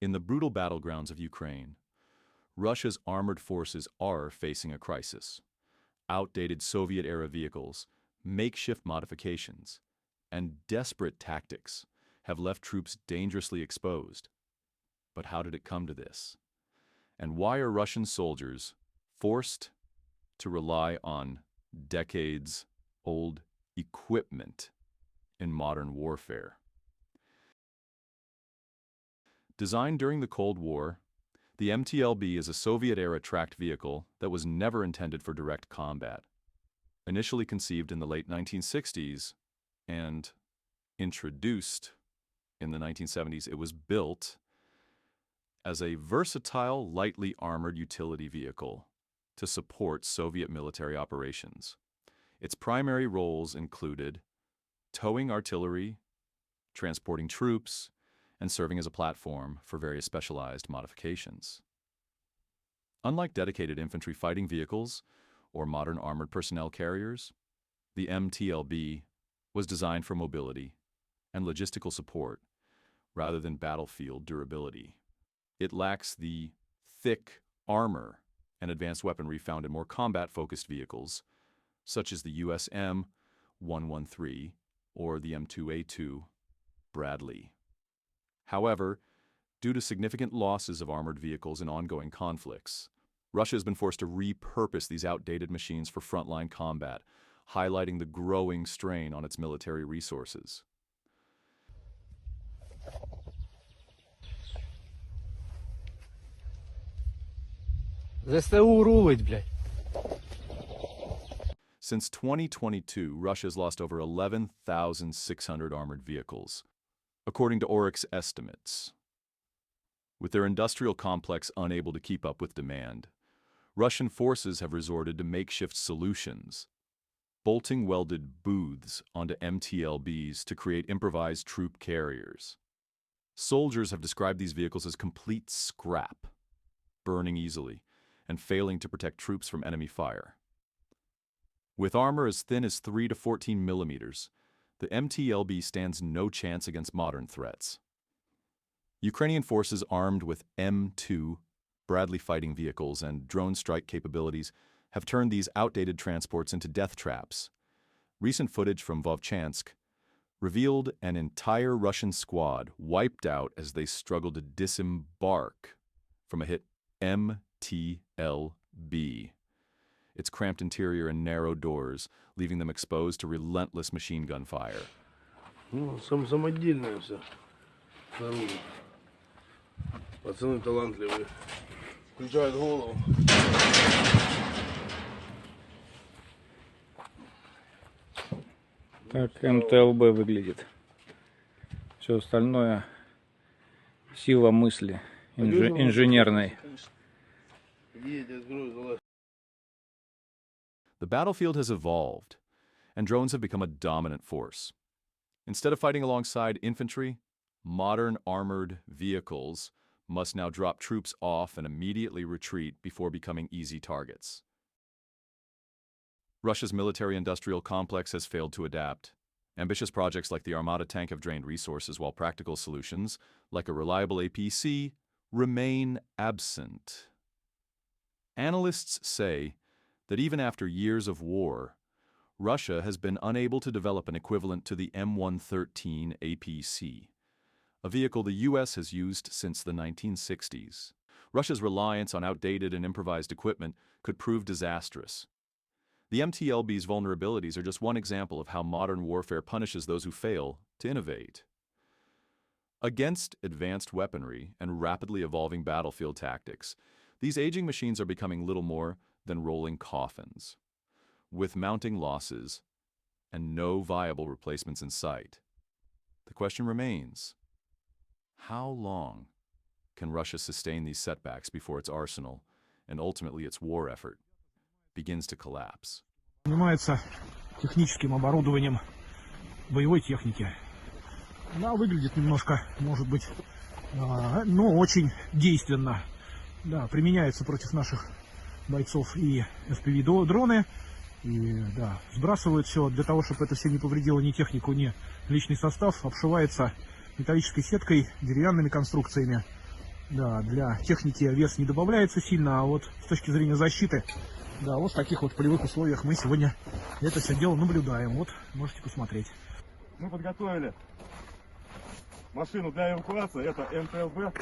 In the brutal battlegrounds of Ukraine, Russia's armored forces are facing a crisis. Outdated Soviet-era vehicles, makeshift modifications, and desperate tactics have left troops dangerously exposed. But how did it come to this? And why are Russian soldiers forced to rely on decades-old equipment in modern warfare? Designed during the Cold War, the MTLB is a Soviet-era tracked vehicle that was never intended for direct combat. Initially conceived in the late 1960s and introduced in the 1970s, it was built as a versatile, lightly armored utility vehicle to support Soviet military operations. Its primary roles included towing artillery, transporting troops, and serving as a platform for various specialized modifications. Unlike dedicated infantry fighting vehicles or modern armored personnel carriers, the MTLB was designed for mobility and logistical support rather than battlefield durability. It lacks the thick armor and advanced weaponry found in more combat-focused vehicles, such as the US M113 or the M2A2 Bradley. However, due to significant losses of armored vehicles in ongoing conflicts, Russia has been forced to repurpose these outdated machines for frontline combat, highlighting the growing strain on its military resources. Since 2022, Russia has lost over 11,600 armored vehicles, according to Oryx estimates. With their industrial complex unable to keep up with demand, Russian forces have resorted to makeshift solutions, bolting welded booths onto MTLBs to create improvised troop carriers. Soldiers have described these vehicles as complete scrap, burning easily, and failing to protect troops from enemy fire. With armor as thin as 3 to 14 millimeters, the MTLB stands no chance against modern threats. Ukrainian forces armed with M2 Bradley fighting vehicles and drone strike capabilities have turned these outdated transports into death traps. Recent footage from Vovchansk revealed an entire Russian squad wiped out as they struggled to disembark from a hit MTLB. Its cramped interior and narrow doors, leaving them exposed to relentless machine gun fire. Самодельное все. Пацаны талантливые. Включают голову. Так МТЛБ выглядит. Все остальное сила мысли инженерной. The battlefield has evolved, and drones have become a dominant force. Instead of fighting alongside infantry, modern armored vehicles must now drop troops off and immediately retreat before becoming easy targets. Russia's military-industrial complex has failed to adapt. Ambitious projects like the Armata tank have drained resources, while practical solutions, like a reliable APC, remain absent. Analysts say that even after years of war, Russia has been unable to develop an equivalent to the M113 APC, a vehicle the U.S. has used since the 1960s. Russia's reliance on outdated and improvised equipment could prove disastrous. The MTLB's vulnerabilities are just one example of how modern warfare punishes those who fail to innovate. Against advanced weaponry and rapidly evolving battlefield tactics, these aging machines are becoming little more than rolling coffins. With mounting losses and no viable replacements in sight, the question remains, how long can Russia sustain these setbacks before its arsenal and ultimately its war effort begins to collapse? Занимается техническим оборудованием боевой техники. Она выглядит немножко, может быть, но очень действенно. Да, применяется против наших бойцов и FPV-дроны. И да, сбрасывают все для того, чтобы это все не повредило ни технику, ни личный состав. Обшивается металлической сеткой, деревянными конструкциями. Да, для техники вес не добавляется сильно, а вот с точки зрения защиты, да, вот в таких вот полевых условиях мы сегодня это все дело наблюдаем. Вот, можете посмотреть. Мы подготовили машину для эвакуации, это МТЛБ.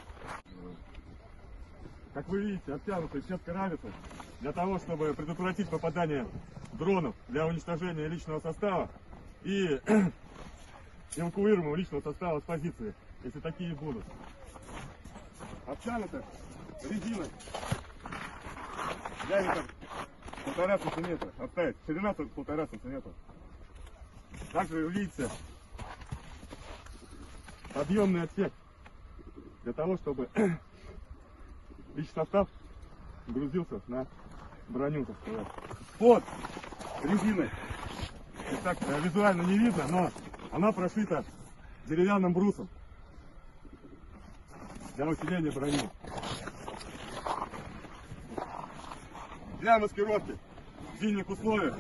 Как вы видите, обтянутый сеткой равицы, для того, чтобы предотвратить попадание дронов для уничтожения личного состава и эвакуируемого личного состава с позиции, если такие будут. Обтянута резиной, диаметр 1,5 сантиметра, оставить, ширина 1,5 сантиметра. Также вы видите подъемный отсек для того, чтобы личный состав грузился на броню, так сказать. Под резиной, так визуально не видно, но она прошита деревянным брусом для усиления брони. Для маскировки в зимних условиях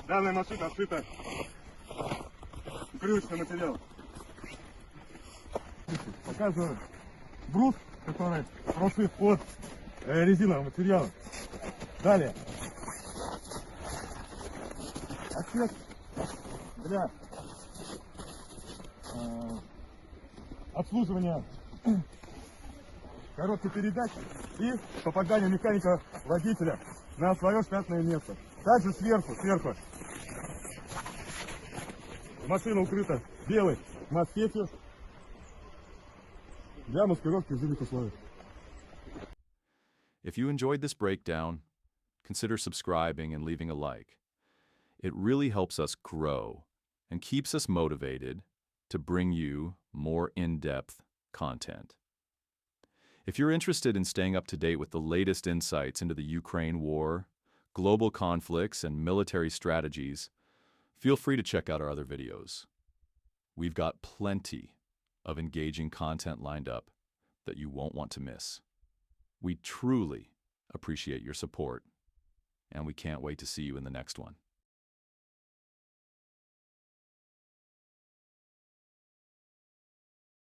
данная машина обшита укрывочным материалом. Показываю брус, который прошит под резиновым материалом. Далее. Отсек для обслуживания короткой передачи и попадания механика-водителя на свое штатное место. Также сверху машина укрыта белой москетью для маскировки в зимних условиях. If you enjoyed this breakdown, consider subscribing and leaving a like. It really helps us grow and keeps us motivated to bring you more in-depth content. If you're interested in staying up to date with the latest insights into the Ukraine war, global conflicts, and military strategies, feel free to check out our other videos. We've got plenty of engaging content lined up that you won't want to miss. We truly appreciate your support, and we can't wait to see you in the next one.